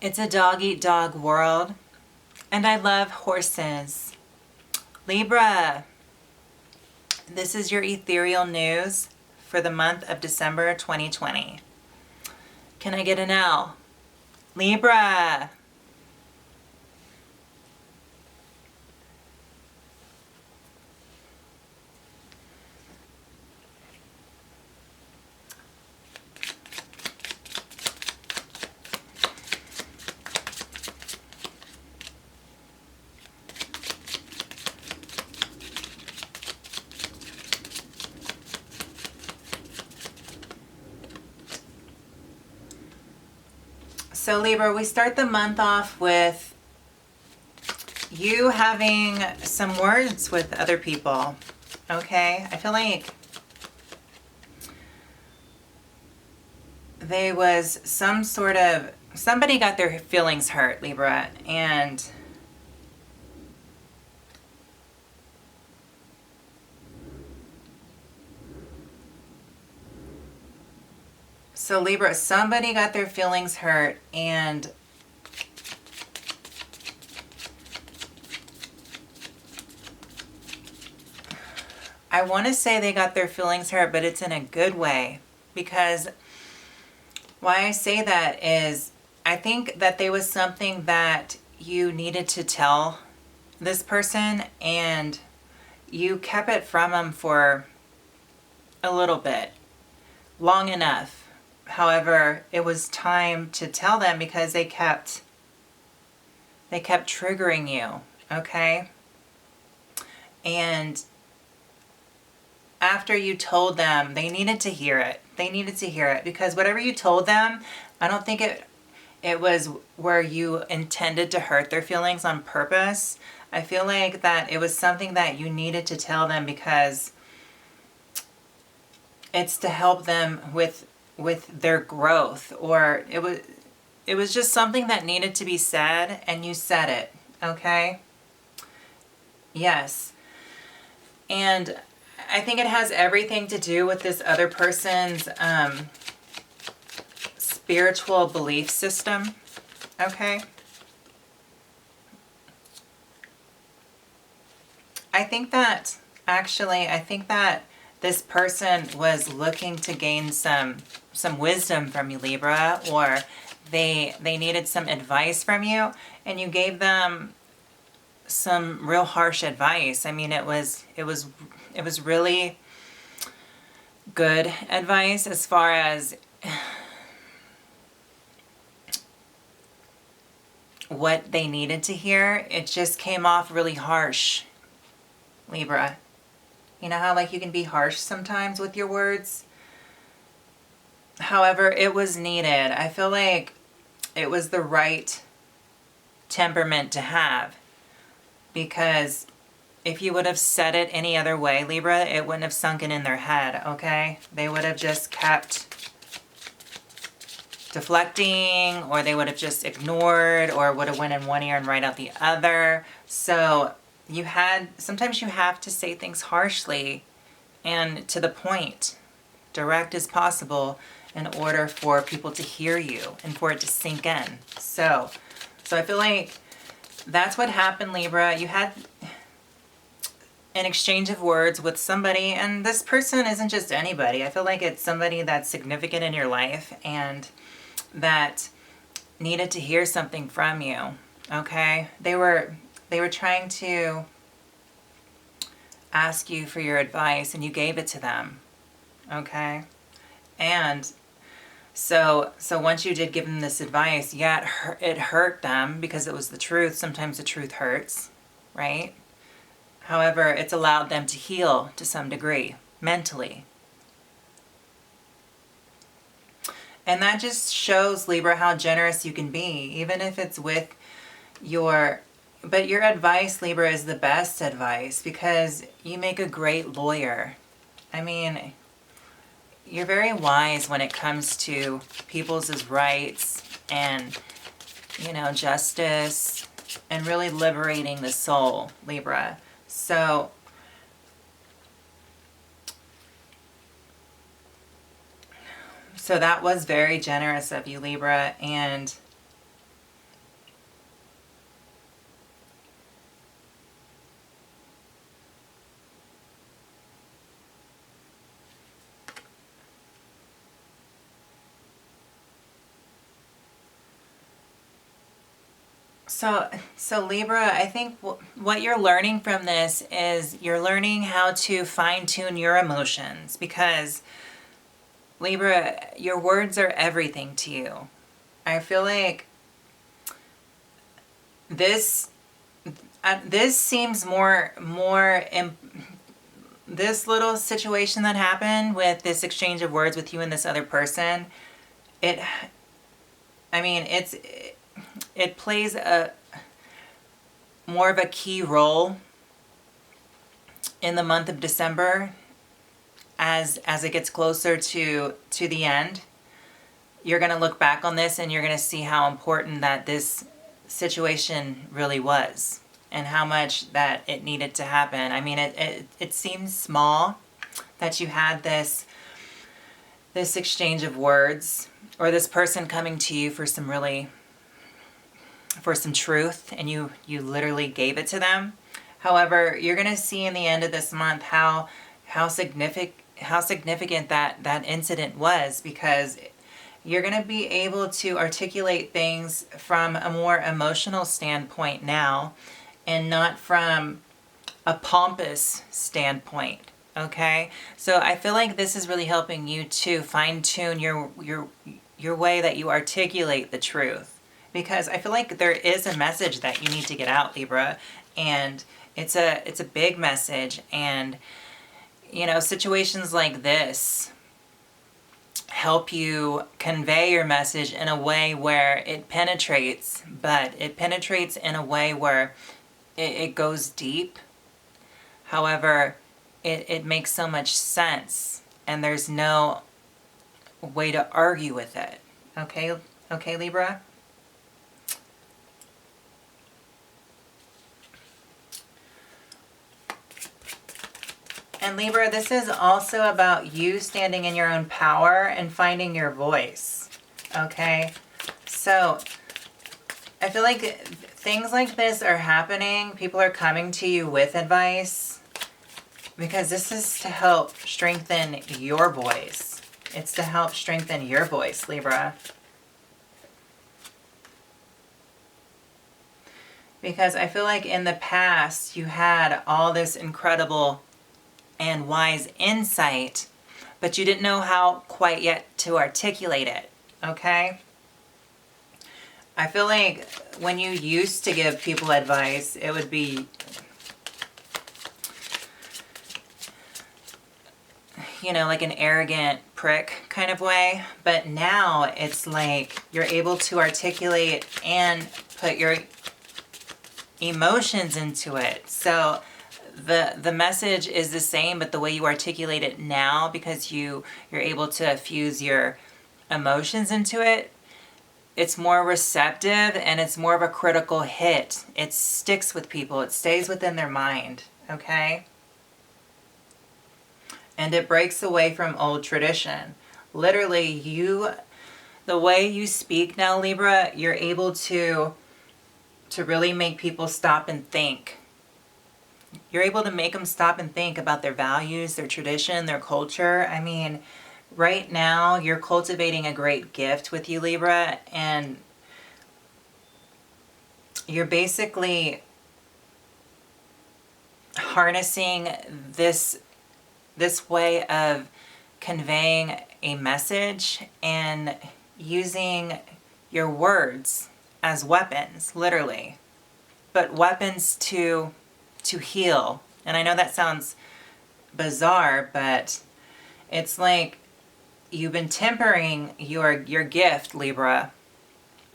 It's a dog-eat-dog world, and I love horses. Libra, this is your ethereal news for the month of December 2020. Can I get an L? Libra. So Libra, we start the month off with you having some words with other people, okay? I feel like there was some sort of, somebody got their feelings hurt, Libra, and so Libra, somebody got their feelings hurt, and I want to say they got their feelings hurt, but it's in a good way, because why I say that is I think that there was something that you needed to tell this person, and you kept it from them for a little bit, long enough. However, it was time to tell them because they kept triggering you, okay? And after you told them, they needed to hear it. They needed to hear it because whatever you told them, I don't think it was where you intended to hurt their feelings on purpose. I feel like that it was something that you needed to tell them because it's to help them with their growth, or it was just something that needed to be said, and you said it, okay? Yes. And I think it has everything to do with this other person's spiritual belief system, okay? I think that this person was looking to gain some wisdom from you, Libra, or they needed some advice from you, and you gave them some real harsh advice. I mean, it was really good advice as far as what they needed to hear. It just came off really harsh, Libra. You know how like you can be harsh sometimes with your words? However, it was needed. I feel like it was the right temperament to have, because if you would have said it any other way, Libra, it wouldn't have sunken in their head, okay? They would have just kept deflecting, or they would have just ignored, or would have went in one ear and right out the other. So sometimes you have to say things harshly and to the point, direct as possible, in order for people to hear you and for it to sink in. So I feel like that's what happened, Libra. You had an exchange of words with somebody, and this person isn't just anybody. I feel like it's somebody that's significant in your life and that needed to hear something from you, okay? They were trying to ask you for your advice, and you gave it to them, okay? And so once you did give them this advice, yeah, it hurt them because it was the truth. Sometimes the truth hurts, right? However, it's allowed them to heal to some degree, mentally. And that just shows, Libra, how generous you can be, even if it's with but your advice, Libra, is the best advice because you make a great lawyer. I mean, you're very wise when it comes to people's rights and, justice and really liberating the soul, Libra. So that was very generous of you, Libra, and So Libra, I think what you're learning from this is you're learning how to fine tune your emotions, because Libra, your words are everything to you. I feel like this seems this little situation that happened with this exchange of words with you and this other person. It plays a more of a key role in the month of December as it gets closer to the end. You're going to look back on this and you're going to see how important that this situation really was and how much that it needed to happen. I mean, it seems small that you had this exchange of words, or this person coming to you for some truth, and you literally gave it to them. However, you're going to see in the end of this month how significant that incident was, because you're going to be able to articulate things from a more emotional standpoint now, and not from a pompous standpoint. Okay? So I feel like this is really helping you to fine tune your way that you articulate the truth. Because I feel like there is a message that you need to get out, Libra, and it's a big message. And situations like this help you convey your message in a way where it penetrates, but it penetrates in a way where it goes deep. However, it makes so much sense, and there's no way to argue with it. Okay, Libra? And Libra, this is also about you standing in your own power and finding your voice. Okay? So, I feel like things like this are happening. People are coming to you with advice, because this is to help strengthen your voice. It's to help strengthen your voice, Libra. Because I feel like in the past you had all this incredible and wise insight, but you didn't know how quite yet to articulate it. Okay? I feel like when you used to give people advice, it would be, like an arrogant prick kind of way. But now it's like you're able to articulate and put your emotions into it. So the message is the same, but the way you articulate it now, because you're able to fuse your emotions into it, it's more receptive and it's more of a critical hit. It sticks with people. It stays within their mind. Okay? And it breaks away from old tradition. Literally, the way you speak now, Libra, you're able to really make people stop and think. You're able to make them stop and think about their values, their tradition, their culture. I mean, right now, you're cultivating a great gift with you, Libra, and you're basically harnessing this way of conveying a message and using your words as weapons, literally. But weapons to heal. And I know that sounds bizarre, but it's like you've been tempering your gift, Libra.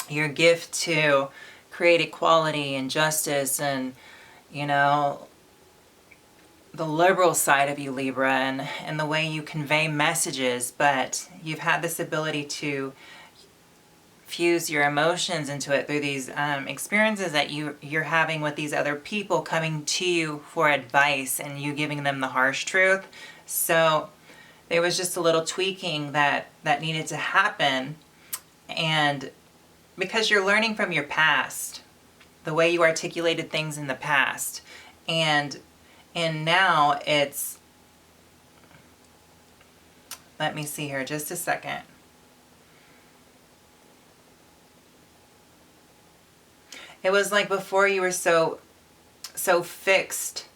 Your gift to create equality and justice and, the liberal side of you, Libra, and the way you convey messages. But you've had this ability to fuse your emotions into it through these experiences that you're having with these other people coming to you for advice and you giving them the harsh truth. So there was just a little tweaking that needed to happen, and because you're learning from your past, the way you articulated things in the past, and now it's, let me see here just a second. It was like before you were so fixed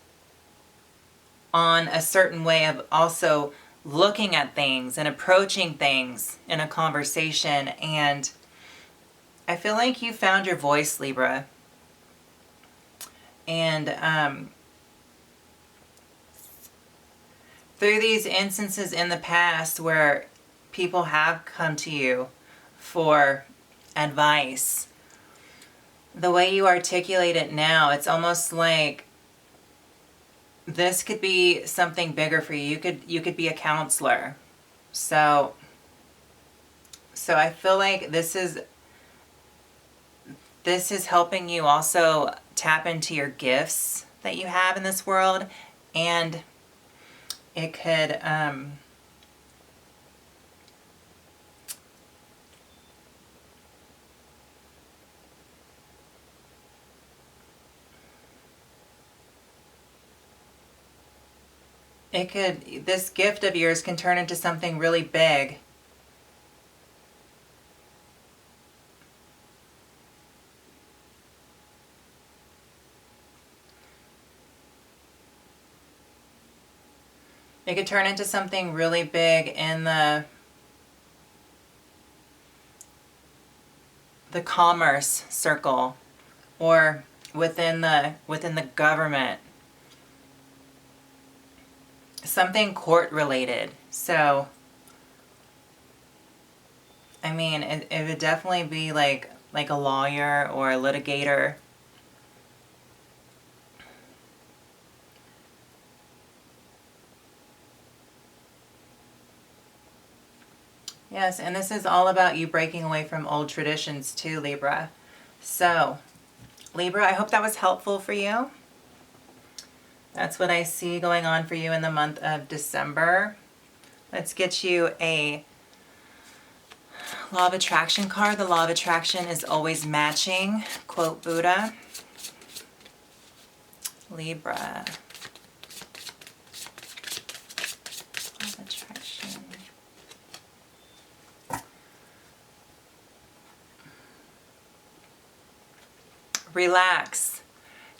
on a certain way of also looking at things and approaching things in a conversation. And I feel like you found your voice, Libra. And through these instances in the past where people have come to you for advice, the way you articulate it now, it's almost like this could be something bigger for you. You could be a counselor. So I feel like this is helping you also tap into your gifts that you have in this world, and it could this gift of yours can turn into something really big. It could turn into something really big in the commerce circle, or within the government. Something court related. So I mean, it would definitely be like a lawyer or a litigator. Yes, and this is all about you breaking away from old traditions too, Libra. So, Libra, I hope that was helpful for you. That's what I see going on for you in the month of December. Let's get you a Law of Attraction card. The Law of Attraction is always matching. Quote Buddha. Libra. Law of Attraction. Relax.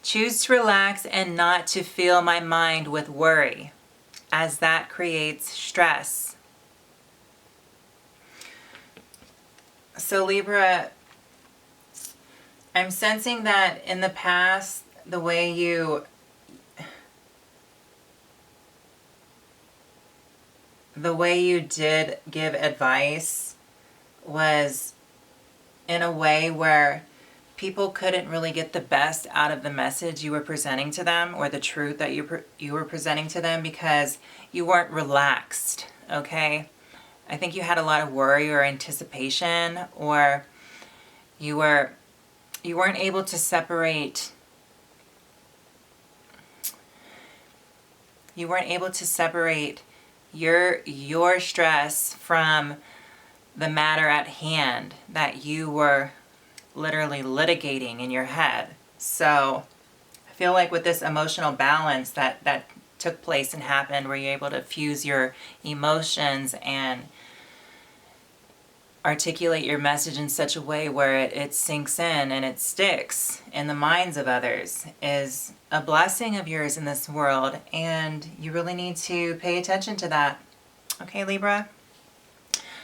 Choose to relax and not to fill my mind with worry, as that creates stress. So Libra, I'm sensing that in the past, the way you did give advice was in a way where people couldn't really get the best out of the message you were presenting to them, or the truth that you were presenting to them, because you weren't relaxed, okay? I think you had a lot of worry or anticipation, or you weren't able to separate your stress from the matter at hand that you were literally litigating in your head. So I feel like with this emotional balance that took place and happened, where you're able to fuse your emotions and articulate your message in such a way where it sinks in and it sticks in the minds of others, is a blessing of yours in this world, and you really need to pay attention to that. Okay, Libra?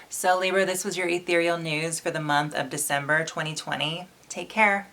So Libra, this was your ethereal news for the month of December 2020. Take care.